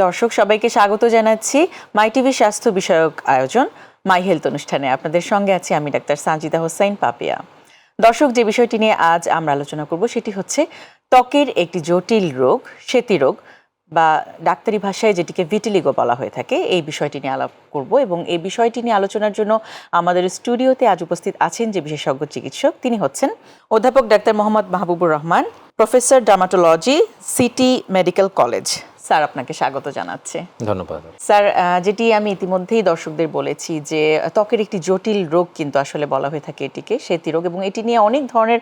দর্শক সবাইকে স্বাগত জানাচ্ছি মাই টিভি স্বাস্থ্য বিষয়ক আয়োজন মাই হেলথ অনুষ্ঠানে। আপনাদের সঙ্গে আছি আমি ডাক্তার সানজিদা হোসাইন পাপিয়া। দর্শক, যে বিষয়টি নিয়ে আজ আমরা আলোচনা করব সেটি হচ্ছে ত্বকের একটি জটিল রোগ, শ্বেতি রোগ, বা ডাক্তারি ভাষায় যেটিকে ভিটিলিগো বলা হয়ে থাকে। এই বিষয়টি নিয়ে আলাপ করব এবং এই বিষয়টি নিয়ে আলোচনার জন্য আমাদের স্টুডিওতে আজ উপস্থিত আছেন যে বিশেষজ্ঞ চিকিৎসক, তিনি হচ্ছেন অধ্যাপক doctor Mohammad Mahbubur Rahman, professor dermatology, city medical college. Sir, আপনাকে স্বাগত জানাচ্ছি। ধন্যবাদ স্যার। যেটি আমি ইতিমধ্যেই দর্শকদের বলেছি যে ত্বকের একটি জটিল রোগ কিন্তু আসলে বলা হয়ে থাকে এটিকে শ্বেতি রোগ, এবং এটি নিয়ে অনেক ধরনের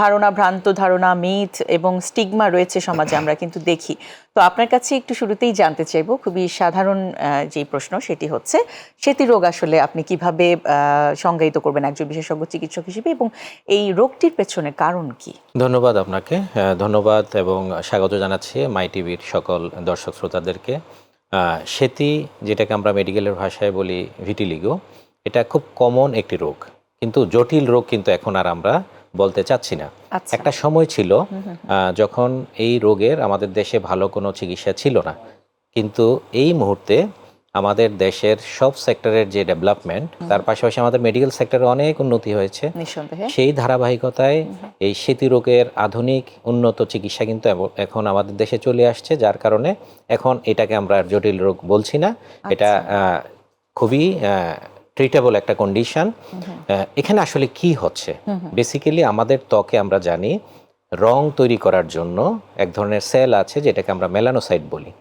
ধারণা, ভ্রান্ত ধারণা, মিথ এবং স্টিগমা রয়েছে সমাজে, আমরা কিন্তু দেখি। তো আপনার কাছে একটু শুরুতেই জানতে চাইবো, খুবই সাধারণ যে প্রশ্ন সেটি হচ্ছে শ্বেতি রোগ আসলে আপনি কিভাবে সংজ্ঞায়িত করবেন একজন বিশেষজ্ঞ চিকিৎসক হিসেবে, এবং এই রোগটির পেছনে কারণ কি? ধন্যবাদ আপনাকে, ধন্যবাদ এবং স্বাগত জানাচ্ছি মাই টিভির সকল দর্শক শ্রোতাদেরকে। শ্বেতি, যেটাকে আমরা মেডিকেলের ভাষায় বলি ভিটিলিগো, এটা খুব কমন একটি রোগ, কিন্তু জটিল রোগ কিন্তু এখন আর আমরা বলতে চাচ্ছি না। একটা সময় ছিল যখন এই রোগের আমাদের দেশে ভালো কোনো চিকিৎসা ছিল না, কিন্তু এই মুহূর্তে আমাদের দেশের সব সেক্টরের যে ডেভেলপমেন্ট, তার পাশাপাশি আমাদের মেডিকেল সেক্টরে অনেক উন্নতি হয়েছে। সেই ধারাবাহিকতায় এই শ্বেতি রোগের আধুনিক উন্নত চিকিৎসা কিন্তু এখন আমাদের দেশে চলে আসছে, যার কারণে এখন এটাকে আমরা জটিল রোগ বলছি না। এটা খুবই ট্রিটেবল একটা কন্ডিশন। এখানে আসলে কি হচ্ছে, বেসিক্যালি আমাদের ত্বকে আমরা জানি রং তৈরি করার জন্য এক ধরনের সেল আছে যেটাকে আমরা মেলানোসাইট বলি।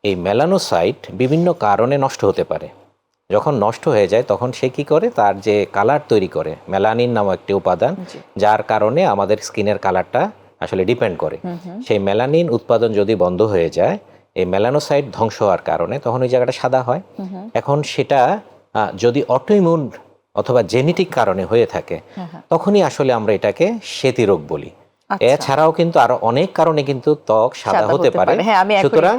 এই মেলানোসাইট বিভিন্ন কারণে নষ্ট হতে পারে। যখন নষ্ট হয়ে যায় তখন সে কি করে, তার যে কালার তৈরি করে, মেলানিন নামক একটি উপাদান, যার কারণে আমাদের স্কিনের কালারটা আসলে ডিপেন্ড করে। সেই মেলানিন উৎপাদন যদি বন্ধ হয়ে যায়, এই মেলানোসাইট ধ্বংস হওয়ার কারণে, তখন ওই জায়গাটা সাদা হয়। এখন সেটা যদি অটোইমিউন অথবা জেনেটিক কারণে হয়ে থাকে, তখনই আসলে আমরা এটাকে শ্বেতি রোগ বলি। এছাড়াও কিন্তু আরো অনেক কারণে কিন্তু ত্বক সাদা হতে পারে। সুতরাং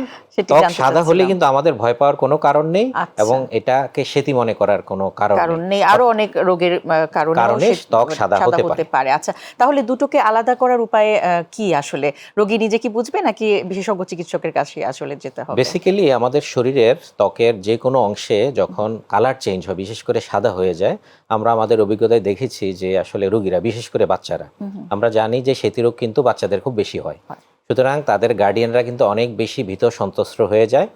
ত্বক সাদা হলে কিন্তু আমাদের ভয় পাওয়ার কোনো কারণ নেই, এবং এটাকে শ্বেতি মনে করার কোনো কারণ নেই। আরো অনেক রোগের কারণে ত্বক সাদা হতে পারে। আচ্ছা, তাহলে দুটোকে আলাদা করার উপায় কি? আসলে রোগী নিজে কি বুঝবে, নাকি বিশেষজ্ঞ চিকিৎসকের কাছে আসলে যেতে হবে? বেসিক্যালি আমাদের শরীরের ত্বকের যে কোনো অংশে যখন কালার চেঞ্জ হয়, বিশেষ করে সাদা হয়ে যায়, আমরা আমাদের অভিজ্ঞতায় দেখেছি যে আসলে রোগীরা, বিশেষ করে বাচ্চারা, আমরা জানি যে শ্বেতি রোগ কিন্তু বাচ্চাদের খুব বেশি হয়। সুতরাং তাদের গার্ডিয়ানরা কিন্তু অনেক বেশি ভীত সন্ত্রস্ত হয়ে যায়।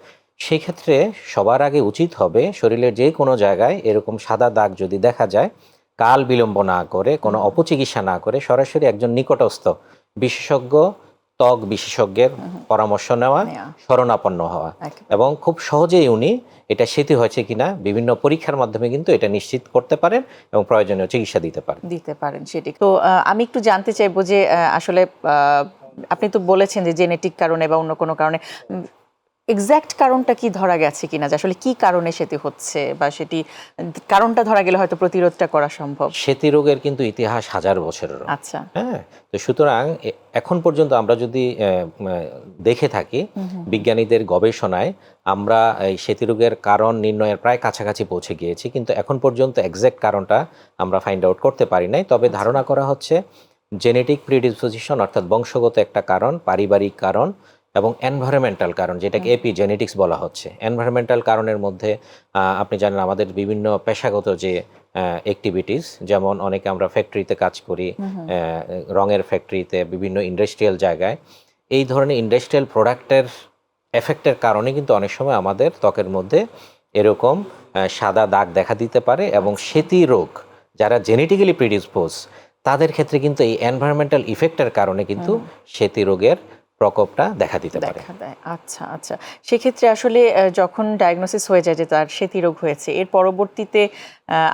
সেই ক্ষেত্রে সবার আগে উচিত হবে, শরীরের যে কোনো জায়গায় এরকম সাদা দাগ যদি দেখা যায়, কাল বিলম্ব না করে, কোনো অপচিকিৎসা না করে, সরাসরি একজন নিকটস্থ বিশেষজ্ঞ ত্বক বিশেষজ্ঞের পরামর্শ নেওয়া, শরণাপন্ন হওয়া, এবং খুব সহজেই উনি এটা শ্বেতি হয়েছে কিনা বিভিন্ন পরীক্ষার মাধ্যমে কিন্তু এটা নিশ্চিত করতে পারেন এবং প্রয়োজনীয় চিকিৎসা দিতে পারেন। সেটি তো আমি একটু জানতে চাইবো যে আসলে আপনি তো বলেছেন যে জেনেটিক কারণে বা অন্য কোনো কারণে, এক্স্যাক্ট কারণটা কি ধরা গেছে কিনা, যে আসলে কি কারণে সেটি হচ্ছে, বা সেটি কারণটা ধরা গেলে হয়তো প্রতিরোধটা করা সম্ভব? শ্বেতি রোগের কিন্তু ইতিহাস হাজার বছরের। আচ্ছা, হ্যাঁ, তো সুতরাং এখন পর্যন্ত আমরা যদি দেখে থাকি, বিজ্ঞানীদের গবেষণায় আমরা এই শ্বেতি রোগের কারণ নির্ণয়ের প্রায় কাছাকাছি পৌঁছে গিয়েছি, কিন্তু এখন পর্যন্ত এক্স্যাক্ট কারণটা আমরা ফাইন্ড আউট করতে পারি নাই। তবে ধারণা করা হচ্ছে জেনেটিক প্রিডিসপোজিশন, অর্থাৎ বংশগত একটা কারণ, পারিবারিক কারণ, এবং এনভায়রনমেন্টাল কারণ, যেটাকে এপিজেনেটিক্স বলা হচ্ছে। এনভায়রনমেন্টাল কারণের মধ্যে আপনি জানেন আমাদের বিভিন্ন পেশাগত যে অ্যাক্টিভিটিস, যেমন অনেকে আমরা ফ্যাক্টরিতে কাজ করি, রঙের ফ্যাক্টরিতে, বিভিন্ন ইন্ডাস্ট্রিয়াল জায়গায়, এই ধরনের ইন্ডাস্ট্রিয়াল প্রোডাক্টের এফেক্টের কারণে কিন্তু অনেক সময় আমাদের ত্বকের মধ্যে এরকম সাদা দাগ দেখা দিতে পারে। এবং শ্বেতি রোগ যারা জেনেটিক্যালি প্রিডিসপোজ, তাদের ক্ষেত্রে কিন্তু এই এনভায়রনমেন্টাল ইফেক্টের কারণে কিন্তু শ্বেতি রোগের প্রকোপটা দেখা দিতে পারে। আচ্ছা, সেক্ষেত্রে আসলে যখন ডায়াগনোসিস হয়ে যায় যে তার শ্বেতি রোগ হয়েছে, এর পরবর্তীতে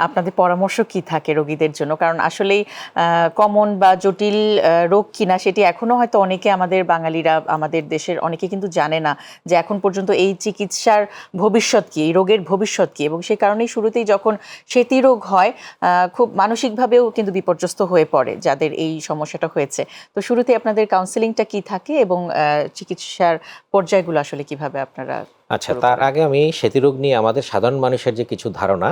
আপনাদের পরামর্শ কি থাকে রোগীদের জন্য? কারণ আসলেই কমন বা জটিল রোগ কিনা সেটি এখনো হয়তো অনেকে, আমাদের বাঙালিরা, আমাদের দেশের অনেকে কিন্তু জানে না যে এখন পর্যন্ত এই চিকিৎসার ভবিষ্যৎ কি, এই রোগের ভবিষ্যৎ কি। এবং সেই কারণেই শুরুতেই যখন শ্বেতি রোগ হয়, খুব মানসিকভাবেও কিন্তু বিপর্যস্ত হয়ে পড়ে যাদের এই সমস্যাটা হয়েছে। তো শুরুতে আপনাদের কাউন্সেলিংটা কি থাকে এবং চিকিৎসার পর্যায়গুলো আসলে কিভাবে আপনারা আচ্ছা, তার আগে আমি সেতিরোগ নিয়ে আমাদের সাধারণ মানুষের যে কিছু ধারণা,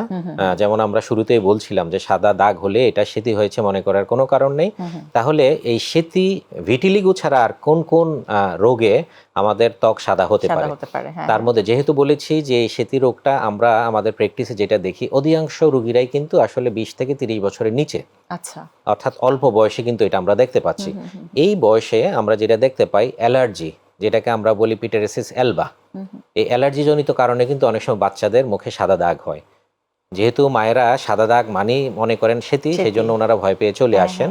যেমন আমরা শুরুতেই বলছিলাম যে সাদা দাগ হলে এটা সেতি হয়েছে মনে করার কোনো কারণ নেই। তাহলে এই সেতি ভিটিলিগো ছাড়া আর কোন কোন রোগে আমাদের ত্বক সাদা হতে সাদা পারে? হতে পারে, হ্যাঁ, তার মধ্যে যেহেতু বলেছি যে এই সেতি রোগটা আমরা আমাদের প্র্যাকটিসে যেটা দেখি, অধিকাংশ রোগীরাই কিন্তু আসলে 20 থেকে 30 বছরের নিচে, আচ্ছা, অর্থাৎ অল্প বয়সে কিন্তু এটা আমরা দেখতে পাচ্ছি। এই বয়সে আমরা যেটা দেখতে পাই অ্যালার্জি, যেটাকে আমরা বলি পিটারেসিস অ্যালবা, এই অ্যালার্জি জনিত কারণে কিন্তু অনেক সময় বাচ্চাদের মুখে সাদা দাগ হয়। যেহেতু মায়েরা সাদা দাগ মানেই মনে করেন সেতি, সেই জন্য ওনারা ভয় পেয়ে চলে আসেন।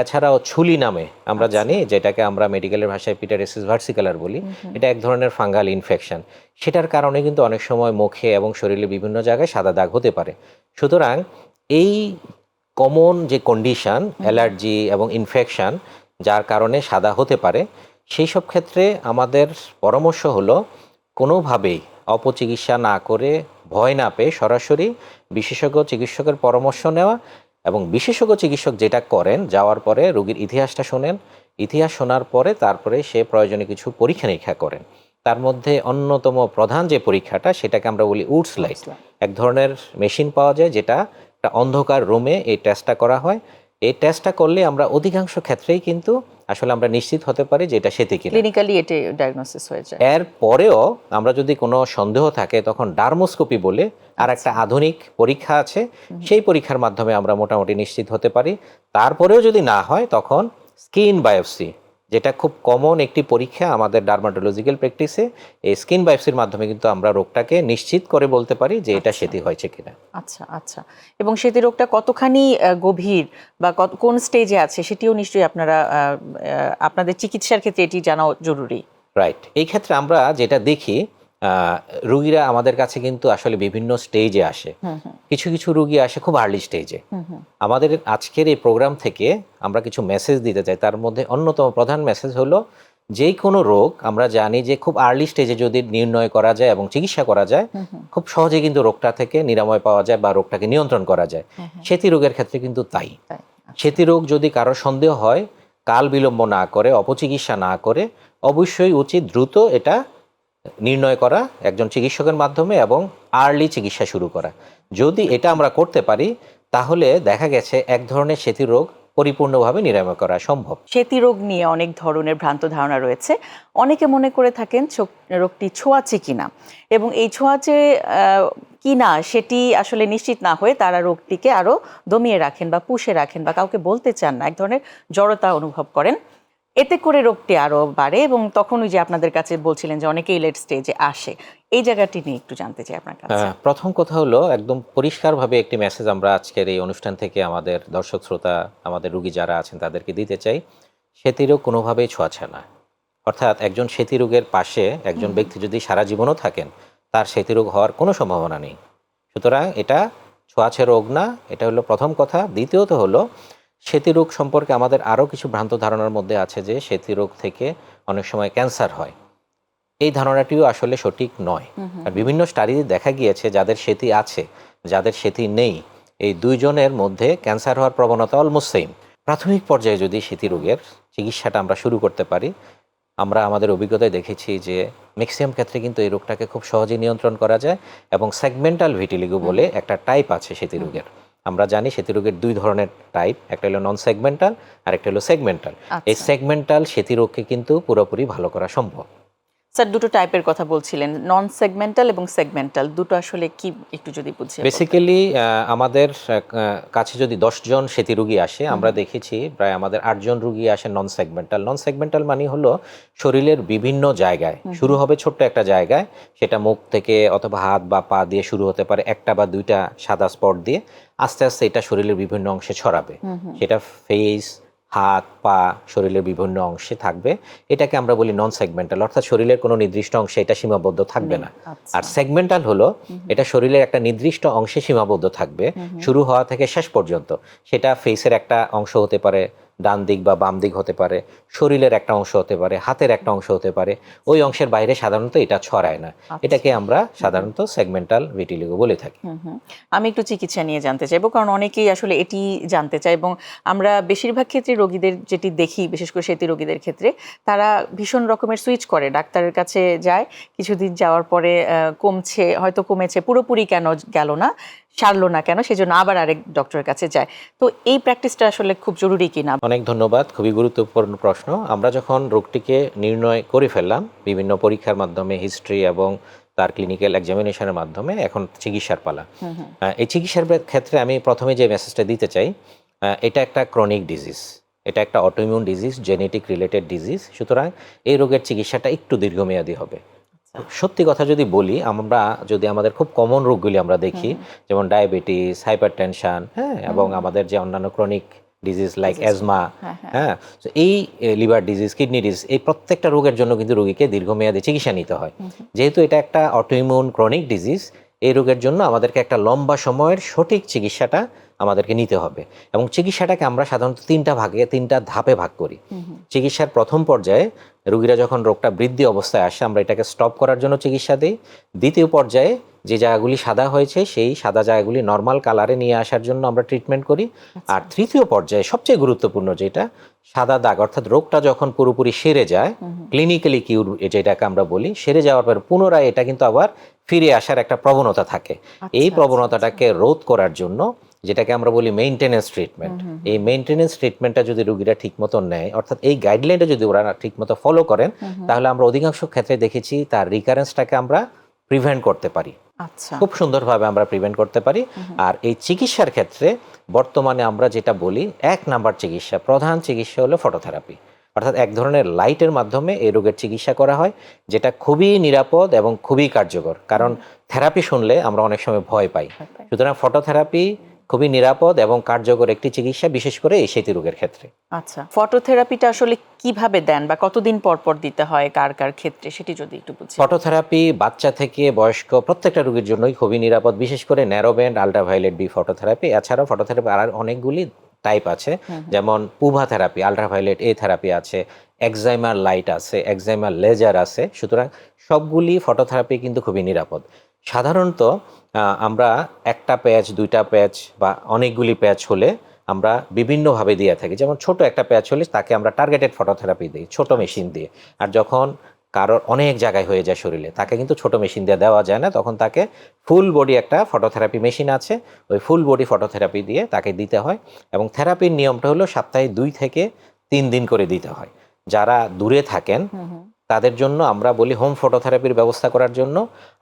এছাড়াও ছুলি নামে আমরা জানি, যেটাকে আমরা মেডিকেলের ভাষায় পিটারেসিস ভার্সিকুলার বলি, এটা এক ধরনের ফাঙ্গাল ইনফেকশন। সেটার কারণে কিন্তু অনেক সময় মুখে এবং শরীরে বিভিন্ন জায়গায় সাদা দাগ হতে পারে। সুতরাং এই কমন যে কন্ডিশন অ্যালার্জি এবং ইনফেকশন যার কারণে সাদা হতে পারে, সেই সব ক্ষেত্রে আমাদের পরামর্শ হলো কোনোভাবেই অপচিকিৎসা না করে, ভয় না পেয়ে সরাসরি বিশেষজ্ঞ চিকিৎসকের পরামর্শ নেওয়া, এবং বিশেষজ্ঞ চিকিৎসক যেটা করেন, যাওয়ার পরে রোগীর ইতিহাসটা শোনেন, ইতিহাস শোনার পরে তারপরে সে প্রয়োজনে কিছু পরীক্ষা নিরীক্ষা করেন। তার মধ্যে অন্যতম প্রধান যে পরীক্ষাটা, সেটাকে আমরা বলি উডস লাইট। এক ধরনের মেশিন পাওয়া যায় যেটা একটা অন্ধকার রুমে এই টেস্টটা করা হয়। এই টেস্টটা করলে আমরা অধিকাংশ ক্ষেত্রেই কিন্তু আসলে আমরা নিশ্চিত হতে পারি যে এটা সেতি কিনা। ক্লিনিক্যালি এটা ডায়াগনোসিস হয়ে যায়। এর পরেও আমরা যদি কোনো সন্দেহ থাকে, তখন ডার্মোস্কোপি বলে আর একটা আধুনিক পরীক্ষা আছে, সেই পরীক্ষার মাধ্যমে আমরা মোটামুটি নিশ্চিত হতে পারি। তারপরেও যদি না হয়, তখন স্কিন বায়োপসি, যেটা খুব কমন একটি পরীক্ষা আমাদের ডার্মাটোলজিক্যাল প্র্যাকটিসে, এই স্কিন বায়োপসির মাধ্যমে কিন্তু আমরা রোগটাকে নিশ্চিত করে বলতে পারি যে এটা সেতি হয়েছে কিনা। আচ্ছা, আচ্ছা। এবং সেতি রোগটা কতখানি গভীর বা কোন স্টেজে আছে সেটিও নিশ্চয়ই আপনারা আপনাদের চিকিৎসার ক্ষেত্রে এটি জানা জরুরি। রাইট। এই ক্ষেত্রে আমরা যেটা দেখি, রুগীরা আমাদের কাছে কিন্তু আসলে বিভিন্ন স্টেজে আসে। কিছু কিছু রুগী আসে খুব আর্লি স্টেজে। আমাদের আজকের এই প্রোগ্রাম থেকে আমরা কিছু মেসেজ দিতে চাই। তার মধ্যে অন্যতম প্রধান মেসেজ হলো, যে কোনো রোগ আমরা জানি যে খুব আর্লি স্টেজে যদি নির্ণয় করা যায় এবং চিকিৎসা করা যায়, খুব সহজে কিন্তু রোগটা থেকে নিরাময় পাওয়া যায় বা রোগটাকে নিয়ন্ত্রণ করা যায়। সেতি রোগের ক্ষেত্রে কিন্তু তাই। সেতি রোগ যদি কারো সন্দেহ হয়, কাল বিলম্ব না করে, অপচিকিৎসা না করে, অবশ্যই উচিত দ্রুত এটা নির্ণয় করা একজন চিকিৎসকের মাধ্যমে এবং আর্লি চিকিৎসা শুরু করা। যদি এটা আমরা করতে পারি, তাহলে দেখা গেছে এক ধরনের সেতি রোগ পরিপূর্ণভাবে নিরাময় করা সম্ভব। সেতি রোগ নিয়ে অনেক ধরনের ভ্রান্ত ধারণা রয়েছে। অনেকে মনে করে থাকেন রোগটি ছোঁয়াচে কিনা, এবং এই ছোঁয়াচে কিনা সেটি আসলে নিশ্চিত না হয়ে তারা রোগটিকে আরো দমিয়ে রাখেন বা পুষে রাখেন বা কাউকে বলতে চান না, এক ধরনের জড়তা অনুভব করেন। এতে করে রোগটি আরো বাড়ে, এবং তখন ওই যে আপনাদের কাছে বলছিলেন যে অনেকেই লেট স্টেজে আসে, এই জায়গাটি নিয়ে একটু জানতে চাই আপনার কাছে। প্রথম কথা হলো, একদম পরিষ্কারভাবে একটি মেসেজ আমরা আজকের এই অনুষ্ঠান থেকে আমাদের দর্শক শ্রোতা, আমাদের রোগী যারা আছেন তাদেরকে দিতে চাই। সেতি রোগ কোনোভাবেই ছোঁয়াচে না। অর্থাৎ একজন সেতি রোগের পাশে একজন ব্যক্তি যদি সারা জীবনও থাকেন, তার সেতি রোগ হওয়ার কোনো সম্ভাবনা নেই। সুতরাং এটা ছোঁয়াচে রোগ না, এটা হলো প্রথম কথা। দ্বিতীয়ত হলো, সেতি রোগ সম্পর্কে আমাদের আরও কিছু ভ্রান্ত ধারণার মধ্যে আছে যে সেতি রোগ থেকে অনেক সময় ক্যান্সার হয়। এই ধারণাটিও আসলে সঠিক নয়। আর বিভিন্ন স্টাডিতে দেখা গিয়েছে যাদের সেতি আছে, যাদের সেতি নেই, এই দুইজনের মধ্যে ক্যান্সার হওয়ার প্রবণতা অলমোস্ট সেম। প্রাথমিক পর্যায়ে যদি সেতি রোগের চিকিৎসাটা আমরা শুরু করতে পারি, আমরা আমাদের অভিজ্ঞতায় দেখেছি যে ম্যাক্সিমাম ক্ষেত্রে কিন্তু এই রোগটাকে খুব সহজে নিয়ন্ত্রণ করা যায়। এবং সেগমেন্টাল ভিটিলিগো বলে একটা টাইপ আছে সেতি রোগের। আমরা জানি সেতি রোগের দুই ধরনের টাইপ, একটা হলো নন সেগমেন্টাল আর একটা হলো সেগমেন্টাল। এই সেগমেন্টাল সেতি রোগকে কিন্তু পুরোপুরি ভালো করা সম্ভব। স্যার, দুটো টাইপের কথা বলছিলেন, নন সেগমেন্টাল এবং সেগমেন্টাল, দুটো আসলে কি একটু যদি বুঝিয়ে বলতেন। বেসিক্যালি আমাদের কাছে যদি 10 জন সেতি রোগী আসে, আমরা দেখেছি প্রায় আমাদের 8 জন রোগী আসে নন সেগমেন্টাল। নন সেগমেন্টাল মানে হলো শরীরের বিভিন্ন জায়গায়, শুরু হবে ছোট্ট একটা জায়গায়, সেটা মুখ থেকে অথবা হাত বা পা দিয়ে শুরু হতে পারে, একটা বা দুইটা সাদা স্পট দিয়ে, আস্তে আস্তে এটা শরীরের বিভিন্ন অংশে ছড়াবে। সেটা ফেস, হাত, পা, শরীরের বিভিন্ন অংশে থাকবে। এটাকে আমরা বলি নন সেগমেন্টাল, অর্থাৎ শরীরের কোনো নির্দিষ্ট অংশে এটা সীমাবদ্ধ থাকবে না। আর সেগমেন্টাল হলো এটা শরীরের একটা নির্দিষ্ট অংশে সীমাবদ্ধ থাকবে, শুরু হওয়া থেকে শেষ পর্যন্ত। সেটা ফেসের একটা অংশ হতে পারে, ডান দিক বা বাম দিক হতে পারে, শরীরের একটা অংশ হতে পারে, হাতের একটা অংশ হতে পারে, ওই অংশের বাইরে সাধারণত এটা ছড়ায় না। এটাকে আমরা সাধারণত সেগমেন্টাল ভিটিলিগো বলে থাকি। আমি একটু চিকিৎসা নিয়ে জানতে চাইবো, কারণ অনেকেই আসলে এটি জানতে চায় এবং আমরা বেশিরভাগ ক্ষেত্রে রোগীদের যেটি দেখি, বিশেষ করে সেটি রোগীদের ক্ষেত্রে, তারা ভীষণ রকমের সুইচ করে, ডাক্তারের কাছে যায়, কিছুদিন যাওয়ার পরে কমছে, হয়তো কমেছে, পুরোপুরি কেন গেল না, সারলো না কেন, সেজন্য আবার আরেক ডক্টরের কাছে যায়। তো এই প্র্যাকটিসটা আসলে খুব জরুরি কিনা? অনেক ধন্যবাদ, খুবই গুরুত্বপূর্ণ প্রশ্ন। আমরা যখন রোগটিকে নির্ণয় করে ফেললাম বিভিন্ন পরীক্ষার মাধ্যমে, হিস্ট্রি এবং তার ক্লিনিক্যাল এক্সামিনেশনের মাধ্যমে, এখন চিকিৎসার পালা। এই চিকিৎসার ক্ষেত্রে আমি প্রথমে যে মেসেজটা দিতে চাই, এটা একটা ক্রনিক ডিজিজ, এটা একটা autoimmune disease, genetic related disease. সুতরাং এই রোগের চিকিৎসাটা একটু দীর্ঘমেয়াদী হবে। সত্যি কথা যদি বলি, আমরা যদি আমাদের খুব কমন রোগগুলি আমরা দেখি, যেমন ডায়াবেটিস, হাইপারটেনশন, হ্যাঁ, এবং আমাদের যে অন্যান্য ক্রনিক ডিজিজ লাইক অ্যাজমা, হ্যাঁ, তো এই লিভার ডিজিজ, কিডনি ডিজিজ, এই প্রত্যেকটা রোগের জন্য কিন্তু রোগীকে দীর্ঘমেয়াদী চিকিৎসা নিতে হয়। যেহেতু এটা একটা অটোইমিউন ক্রনিক ডিজিজ, এই রোগের জন্য আমাদেরকে একটা লম্বা সময়ের সঠিক চিকিৎসাটা আমাদেরকে নিতে হবে। এবং চিকিৎসাটাকে আমরা সাধারণত তিনটা ধাপে ভাগ করি। চিকিৎসার প্রথম পর্যায়ে রোগীরা যখন রোগটা বৃদ্ধি অবস্থায় আসে, আমরা এটাকে স্টপ করার জন্য চিকিৎসা দিই। দ্বিতীয় পর্যায়ে যে জায়গাগুলি সাদা হয়েছে, সেই সাদা জায়গাগুলি নর্মাল কালারে নিয়ে আসার জন্য আমরা ট্রিটমেন্ট করি। আর তৃতীয় পর্যায়ে সবচেয়ে গুরুত্বপূর্ণ যেটা, সাদা দাগ, অর্থাৎ রোগটা যখন পুরোপুরি সেরে যায়, ক্লিনিক্যালি কিউর যেটাকে আমরা বলি, সেরে যাওয়ার পর পুনরায় এটা কিন্তু আবার ফিরে আসার একটা প্রবণতা থাকে। এই প্রবণতাটাকে রোধ করার জন্য, যেটাকে আমরা বলি মেইনটেনেন্স ট্রিটমেন্ট, এই মেইনটেনেন্স ট্রিটমেন্টটা যদি রোগীরা ঠিকমতো নেয়, অর্থাৎ এই গাইডলাইনটা যদি ওরা ঠিকমতো ফলো করেন, তাহলে আমরা অধিকাংশ ক্ষেত্রে দেখেছি তার রিকারেন্সটাকে আমরা প্রিভেন্ট করতে পারি। খুব সুন্দরভাবে আমরা প্রিভেন্ট করতে পারি। আর এই চিকিৎসার ক্ষেত্রে বর্তমানে আমরা যেটা বলি, 1 নাম্বার চিকিৎসা, প্রধান চিকিৎসা হলো ফটোথেরাপি, অর্থাৎ এক ধরনের লাইটের মাধ্যমে এই রোগের চিকিৎসা করা হয়, যেটা খুবই নিরাপদ এবং খুবই কার্যকর। কারণ থেরাপি শুনলে আমরা অনেক সময় ভয় পাই, সুতরাং ফটোথেরাপি খুবই নিরাপদ এবং কার্যকর একটি চিকিৎসা, বিশেষ করে এই সেতী রোগের ক্ষেত্রে। আচ্ছা, ফটোথেরাপিটা আসলে কিভাবে দেন বা কতদিন পর পর দিতে হয়, কার কার ক্ষেত্রে, সেটি যদি একটু বুঝি। ফটোথেরাপি বাচ্চা থেকে বয়স্ক প্রত্যেকটা রোগীর জন্যই খুবই নিরাপদ, বিশেষ করে ন্যারোব্যান্ড আল্ট্রাভায়োলেট বি ফটোথেরাপি। এছাড়াও ফটোথেরাপি আর অনেকগুলি টাইপ আছে, যেমন পুভা থেরাপি, আল্ট্রাভায়োলেট এ থেরাপি আছে, এক্সাইমার লাইট আছে, এক্সাইমার লেজার আছে। সুতরাং সবগুলি ফটোথেরাপি কিন্তু খুবই নিরাপদ। সাধারণত আমরা একটা প্যাচ, 2টা প্যাচ বা অনেকগুলি প্যাচ হলে আমরা বিভিন্নভাবে দিয়ে থাকি। যেমন ছোট একটা প্যাচ হলে তাকে আমরা টার্গেটেড ফটোথেরাপি দিই, ছোট মেশিন দিয়ে। আর যখন কারোর অনেক জায়গায় হয়ে যায় শরীরে, তাকে কিন্তু ছোট মেশিন দিয়ে দেওয়া যায় না, তখন তাকে ফুল বডি একটা ফটোথেরাপি মেশিন আছে, ওই ফুল বডি ফটোথেরাপি দিয়ে তাকে দিতে হয়। এবং থেরাপির নিয়মটা হলো সপ্তাহে 2 থেকে 3 দিন করে দিতে হয়। যারা দূরে থাকেন তাদের জন্য আমরা বলি হোম ফটোথেরাপির ব্যবস্থা করার জন্য,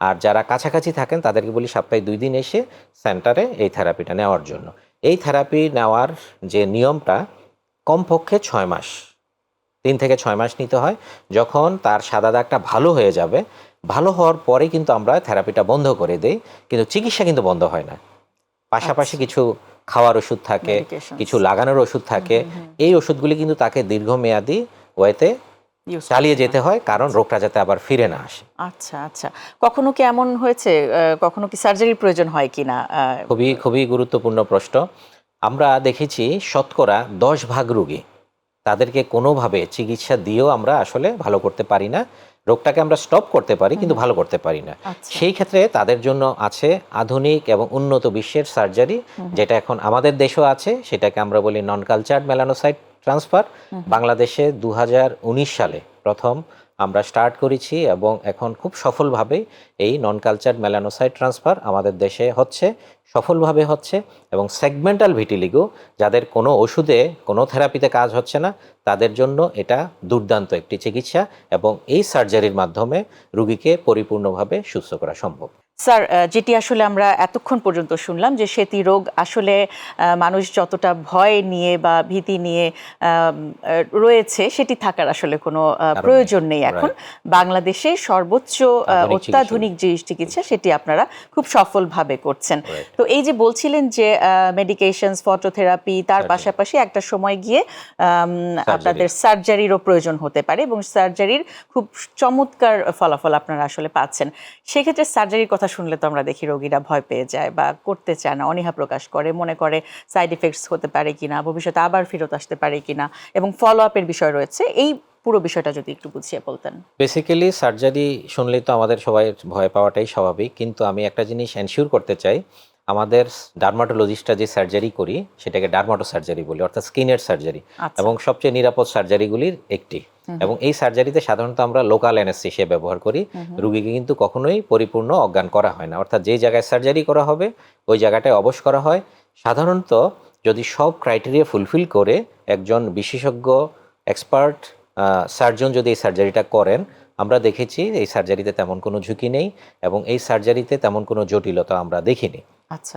আর যারা কাছাকাছি থাকেন তাদেরকে বলি সপ্তাহে 2 দিন এসে সেন্টারে এই থেরাপিটা নেওয়ার জন্য। এই থেরাপি নেওয়ার যে নিয়মটা, কমপক্ষে 6 মাস, 3 থেকে 6 মাস নিতে হয়। যখন তার সাদা দাগটা ভালো হয়ে যাবে, ভালো হওয়ার পরে কিন্তু আমরা থেরাপিটা বন্ধ করে দেই, কিন্তু চিকিৎসা কিন্তু বন্ধ হয় না। পাশাপাশি কিছু খাওয়ার ওষুধ থাকে, কিছু লাগানোর ওষুধ থাকে। এই ওষুধগুলি কিন্তু তাকে দীর্ঘমেয়াদী ওয়েতে চালিয়ে যেতে হয়, কারণ রোগটা যাতে আবার ফিরে না আসে। আচ্ছা আচ্ছা, কখনো কি এমন হয়েছে, কখনো কি সার্জারির প্রয়োজন হয় কিনা? খুবই খুবই গুরুত্বপূর্ণ প্রশ্ন। আমরা দেখেছি শতকরা 10 ভাগ রোগী, তাদেরকে কোনোভাবে চিকিৎসা দিয়েও আমরা আসলে ভালো করতে পারি না। রোগটাকে আমরা স্টপ করতে পারি, কিন্তু ভালো করতে পারি না। সেই ক্ষেত্রে তাদের জন্য আছে আধুনিক এবং উন্নত বিশ্বের সার্জারি, যেটা এখন আমাদের দেশেও আছে, সেটাকে আমরা বলি নন কালচার্ড মেলানোসাইট ট্রান্সফার। বাংলাদেশে 2019 সালে প্রথম আমরা স্টার্ট করেছি এবং এখন খুব সফলভাবে এই নন কালচার্ড মেলানোসাইট ট্রান্সফার আমাদের দেশে হচ্ছে, সফলভাবে হচ্ছে। এবং সেগমেন্টাল ভিটিলিগো, যাদের কোনো ওষুধে, কোনো থেরাপিতে কাজ হচ্ছে না, তাদের জন্য এটা দুর্দান্ত একটি চিকিৎসা, এবং এই সার্জারির মাধ্যমে রোগীকে পরিপূর্ণভাবে সুস্থ করা সম্ভব। স্যার, যেটি আসলে আমরা এতক্ষণ পর্যন্ত শুনলাম যে সেতী রোগ আসলে মানুষ যতটা ভয় নিয়ে বা ভীতি নিয়ে রয়েছে, সেটি থাকার আসলে কোনো প্রয়োজন নেই। এখন বাংলাদেশে সর্বোচ্চ অত্যাধুনিক যে চিকিৎসা, সেটি আপনারা খুব সফলভাবে করছেন। তো এই যে বলছিলেন যে মেডিকেশনস, ফটোথেরাপি, তার পাশাপাশি একটা সময় গিয়ে আপনাদের সার্জারিরও প্রয়োজন হতে পারে, এবং সার্জারির খুব চমৎকার ফলাফল আপনারা আসলে পাচ্ছেন। সেক্ষেত্রে সার্জারির কথা শুনলে তো আমরা দেখি রোগীরা ভয় পেয়ে যায় বা করতে চায় না, অনীহা প্রকাশ করে, মনে করে সাইড ইফেক্টস হতে পারে কিনা, ভবিষ্যতে আবার ফেরত আসতে পারে কিনা, এবং ফলো আপের বিষয় রয়েছে। এই পুরো বিষয়টা যদি একটু বুঝিয়ে বলতেন। বেসিক্যালি সার্জারি শুনলেই তো আমাদের সবাই ভয় পাওয়াটাই স্বাভাবিক, কিন্তু আমি একটা জিনিস এনশিওর করতে চাই, আমাদের ডার্মাটোলজিস্টরা যে সার্জারি করি সেটাকে ডার্মাটো সার্জারি বলি, অর্থাৎ স্কিনের সার্জারি, এবং সবচেয়ে নিরাপদ সার্জারিগুলির একটি। এবং এই সার্জারিতে সাধারণত আমরা লোকাল অ্যানেস্থেসিয়া ব্যবহার করি। রুগীকে কিন্তু কখনোই পরিপূর্ণ অজ্ঞান করা হয় না, অর্থাৎ যেই জায়গায় সার্জারি করা হবে ওই জায়গাটায় অবশ করা হয়। সাধারণত যদি সব ক্রাইটেরিয়া ফুলফিল করে একজন বিশেষজ্ঞ এক্সপার্ট সার্জন যদি এই সার্জারিটা করেন, আমরা দেখেছি এই সার্জারিতে তেমন কোনো ঝুঁকি নেই এবং এই সার্জারিতে তেমন কোনো জটিলতা আমরা দেখিনি।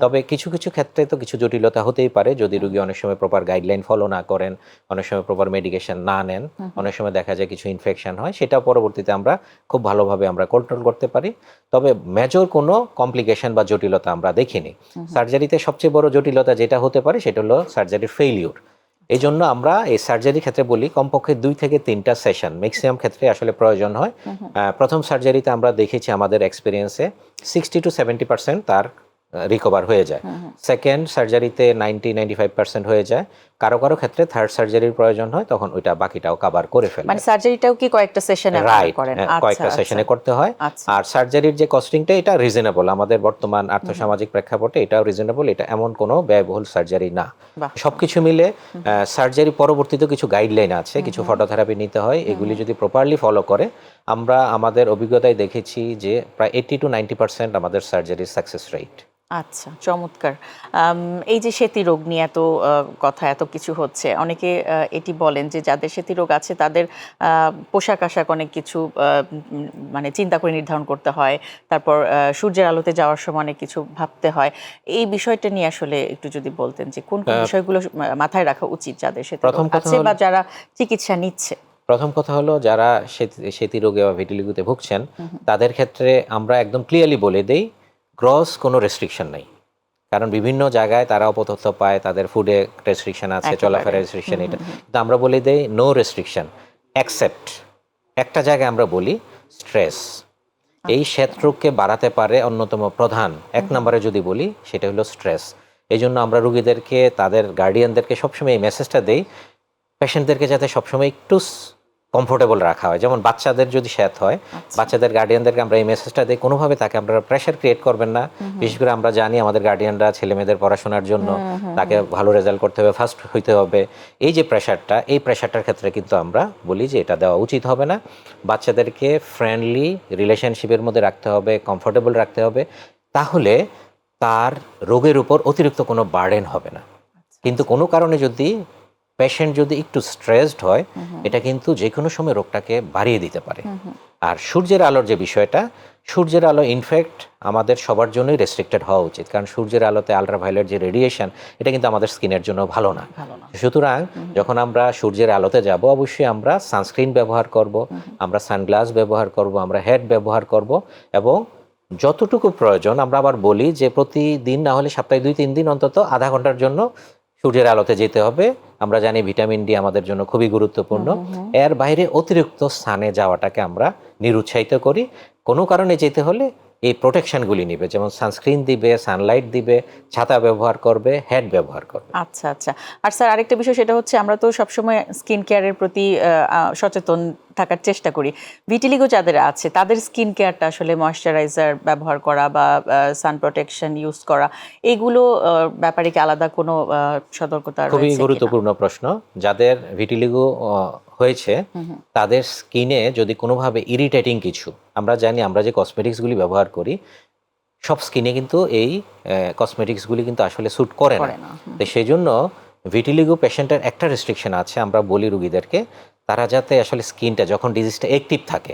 তবে কিছু কিছু ক্ষেত্রে তো কিছু জটিলতা হতেই পারে, যদি রুগী অনেক সময় প্রপার গাইডলাইন ফলো না করেন, অনেক সময় প্রপার মেডিকেশন না নেন, অনেক সময় দেখা যায় কিছু ইনফেকশন হয়, সেটা পরবর্তীতে আমরা খুব ভালোভাবে আমরা কন্ট্রোল করতে পারি। তবে মেজর কোনো কমপ্লিকেশন বা জটিলতা আমরা দেখিনি। সার্জারিতে সবচেয়ে বড় জটিলতা যেটা হতে পারে সেটা হলো সার্জারির ফেইলিউর। এই জন্য আমরা এই সার্জারির ক্ষেত্রে বলি কমপক্ষে 2 থেকে 3টা সেশন ম্যাক্সিমাম ক্ষেত্রে আসলে প্রয়োজন হয়। প্রথম সার্জারিতে আমরা দেখেছি আমাদের এক্সপিরিয়েন্সে 60 to 70% তার রিকভার হয়ে যায়। সেকেন্ড সার্জারিতে 90-95% হয়ে যায়। কারো কারো ক্ষেত্রে থার্ড সার্জারির প্রয়োজন হয়, তখন ওইটা বাকিটাও কভার করে ফেলে। মানে সার্জারিটাও কি কয়েকটা সেশনে করেন? কয়েকটা সেশনে করতে হয়। আর সার্জারির যে কস্টিংটা এটা রিজনেবল, আমাদের বর্তমান আর্থসামাজিক প্রেক্ষাপটে এটাও রিজনেবল, এটা এমন কোনো ব্যয়বহুল সার্জারি না। সবকিছু মিলে সার্জারি পরবর্তীতে কিছু গাইডলাইন আছে, কিছু ফটোথেরাপি নিতে হয়, এগুলি যদি প্রপারলি ফলো করে আমরা আমাদের অভিজ্ঞতায় দেখেছি যে প্রায় 80 to 90% আমাদের সার্জারির সাকসেস রেট। আচ্ছা, চমৎকার। এই যে সেতি রোগ নিয়ে এত কথা, এত কিছু হচ্ছে, অনেকে এটি বলেন যে যাদের সেতি রোগ আছে তাদের পোশাক আশাক অনেক কিছু মানে চিন্তা করে নির্ধারণ করতে হয়, তারপর সূর্যের আলোতে যাওয়ার সময় অনেক কিছু ভাবতে হয়। এই বিষয়টা নিয়ে আসলে একটু যদি বলতেন যে কোন কোন বিষয়গুলো মাথায় রাখা উচিত যাদের সেতি রোগ আছে বা যারা চিকিৎসা নিচ্ছে। প্রথম কথা হলো যারা সেতি রোগে বা ভিটিলিগোতে ভুগছেন তাদের ক্ষেত্রে আমরা একদম ক্লিয়ারলি বলে দেই গ্রস কোনো রেস্ট্রিকশন নাই, কারণ বিভিন্ন জায়গায় তারা অপতথ্য পায়, তাদের ফুডে রেস্ট্রিকশন আছে, চলাফেরা রেস্ট্রিকশন, এটা কিন্তু আমরা বলে দেই নো রেস্ট্রিকশন অ্যাকসেপ্ট একটা জায়গায় আমরা বলি স্ট্রেস। এই শ্বেতরোগকে বাড়াতে পারে অন্যতম প্রধান 1 নম্বরে যদি বলি সেটা হলো স্ট্রেস। এই জন্য আমরা রুগীদেরকে, তাদের গার্ডিয়ানদেরকে সবসময় এই মেসেজটা দেই, পেশেন্টদেরকে যাতে সবসময় একটু কমফোর্টেবল রাখা হয়। যেমন বাচ্চাদের যদি শ্বেত হয়, বাচ্চাদের গার্ডিয়ানদেরকে আমরা এই মেসেজটা দিই, কোনোভাবে তাকে আপনারা প্রেশার ক্রিয়েট করবেন না। বিশেষ করে আমরা জানি আমাদের গার্ডিয়ানরা ছেলে মেয়েদের পড়াশোনার জন্য তাকে ভালো রেজাল্ট করতে হবে, ফার্স্ট হইতে হবে, এই যে প্রেশারটা, এই প্রেশারটার ক্ষেত্রে কিন্তু আমরা বলি যে এটা দেওয়া উচিত হবে না। বাচ্চাদেরকে ফ্রেন্ডলি রিলেশনশিপের মধ্যে রাখতে হবে, কমফোর্টেবল রাখতে হবে, তাহলে তার রোগের উপর অতিরিক্ত কোনো বার্ডেন হবে না। কিন্তু কোনো কারণে যদি পেশেন্ট যদি একটু স্ট্রেসড হয়, এটা কিন্তু যে কোনো সময় রোগটাকে বাড়িয়ে দিতে পারে। আর সূর্যের আলোর যে বিষয়টা, সূর্যের আলো ইনফ্যাক্ট আমাদের সবার জন্যই রেস্ট্রিক্টেড হওয়া উচিত, কারণ সূর্যের আলোতে আলট্রাভায়োলেট যে রেডিয়েশন, এটা কিন্তু আমাদের স্কিনের জন্য ভালো না। সুতরাং যখন আমরা সূর্যের আলোতে যাব, অবশ্যই আমরা সানস্ক্রিন ব্যবহার করব, আমরা সানগ্লাস ব্যবহার করব, আমরা হেড ব্যবহার করব, এবং যতটুকু প্রয়োজন আমরা আবার বলি যে প্রতিদিন না হলে সপ্তাহে 2-3 দিন অন্তত আধা ঘন্টার জন্য সূর্যের আলোতে যেতে হবে। আমরা জানি ভিটামিন ডি আমাদের জন্য খুবই গুরুত্বপূর্ণ। এর বাইরে অতিরিক্ত স্থানে যাওয়াটাকে আমরা নিরুৎসাহিত করি। কোনো কারণে যেতে হলে এই প্রোটেকশনগুলি নিবে, যেমন সানস্ক্রিন দিবে, সানলাইট দিবে, ছাতা ব্যবহার করবে, হেড ব্যবহার করবে। আচ্ছা আচ্ছা। আর স্যার আরেকটা বিষয়, সেটা হচ্ছে আমরা তো সবসময় স্কিন কেয়ারের প্রতি সচেতন থাকার চেষ্টা করি। ভিটিলিগো যাদের আছে তাদের স্কিন কেয়ারটা আসলে ময়েশ্চারাইজার ব্যবহার করা বা সান প্রোটেকশন ইউজ করা, এগুলো ব্যাপারে কি আলাদা কোনো সতর্কতা রয়েছে? খুবই গুরুত্বপূর্ণ প্রশ্ন। যাদের ভিটিলিগো হয়েছে তাদের স্কিনে যদি কোনোভাবে ইরিটেটিং কিছু, আমরা জানি আমরা যে কসমেটিক্সগুলি ব্যবহার করি সব স্কিনে কিন্তু এই কসমেটিক্সগুলি কিন্তু আসলে স্যুট করে না। তো সেই জন্য ভিটিলিগো পেশেন্টের একটা রেস্ট্রিকশন আছে, আমরা বলি রুগীদেরকে তারা যাতে আসলে স্কিনটা যখন ডিজিজটা অ্যাক্টিভ থাকে,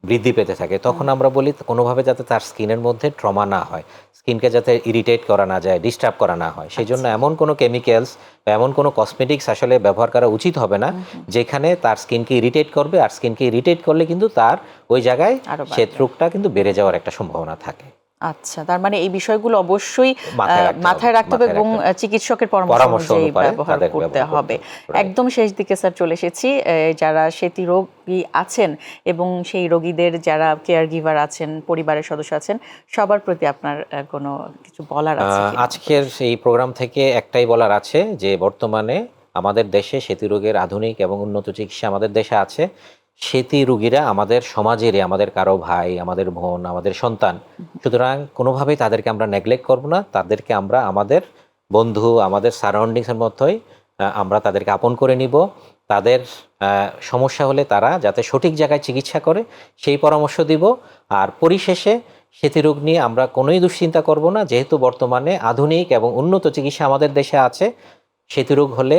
বৃদ্ধি পেতে থাকে, তখন আমরা বলি কোনোভাবে যাতে তার স্কিনের মধ্যে ট্রমা না হয়, স্কিনকে যাতে ইরিটেট করা না যায়, ডিস্টার্ব করা না হয়, সেই জন্য এমন কোনো কেমিক্যালস বা এমন কোনো কসমেটিক্স আসলে ব্যবহার করা উচিত হবে না যেখানে তার স্কিনকে ইরিটেট করবে। আর স্কিনকে ইরিটেট করলে কিন্তু তার ওই জায়গায় শ্বেতরোগটা কিন্তু বেড়ে যাওয়ার একটা সম্ভাবনা থাকে। আচ্ছা, তার মানে এই বিষয়গুলো অবশ্যই মাথায় রাখতে হবে হবে, এবং চিকিৎসকের পরামর্শ অনুযায়ী ব্যবহার করতে হবে। একদম শেষ দিকে স্যার চলে এসেছি। যারা সেতী রোগী আছেন এবং সেই রোগীদের যারা কেয়ার গিভার আছেন, পরিবারের সদস্য আছেন, সবার প্রতি আপনার কোনো কিছু বলার আছে কিনা? আজকের এই প্রোগ্রাম থেকে একটাই বলার আছে যে বর্তমানে আমাদের দেশে সেতী রোগের আধুনিক এবং উন্নত চিকিৎসা আমাদের দেশে আছে। সেতী রোগীরা আমাদের সমাজেরই, আমাদের কারো ভাই, আমাদের বোন, আমাদের সন্তান। সুতরাং কোনোভাবেই তাদেরকে আমরা নেগলেক্ট করব না। তাদেরকে আমরা আমাদের বন্ধু, আমাদের সারাউন্ডিংসের মতোই আমরা তাদেরকে আপন করে নিব। তাদের সমস্যা হলে তারা যাতে সঠিক জায়গায় চিকিৎসা করে সেই পরামর্শ দিব। আর পরিশেষে সেতী রোগ নিয়ে আমরা কোনোই দুশ্চিন্তা করব না, যেহেতু বর্তমানে আধুনিক এবং উন্নত চিকিৎসা আমাদের দেশে আছে। সেতী রোগ হলে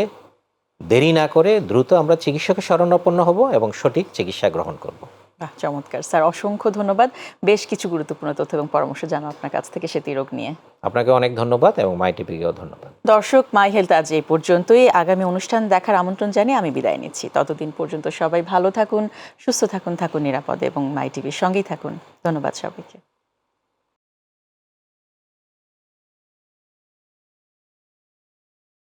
দেরি না করে দ্রুত আমরা চিকিৎসকের শরণাপন্ন হব এবং সঠিক চিকিৎসা গ্রহণ করব। বাহ, চমৎকার স্যার, অসংখ্য ধন্যবাদ। বেশ কিছু গুরুত্বপূর্ণ তথ্য এবং পরামর্শ জানা আপনার কাছ থেকে সেতী রোগ নিয়ে। আপনাকে অনেক ধন্যবাদ এবং মাই টিভিকেও ধন্যবাদ। দর্শক, মাই হেলথ আজ এই পর্যন্তই। আগামী অনুষ্ঠান দেখার আমন্ত্রণ জানিয়ে আমি বিদায় নিচ্ছি। ততদিন পর্যন্ত সবাই ভালো থাকুন, সুস্থ থাকুন, থাকুন নিরাপদে এবং মাই টিভির সঙ্গেই থাকুন। ধন্যবাদ সবাইকে।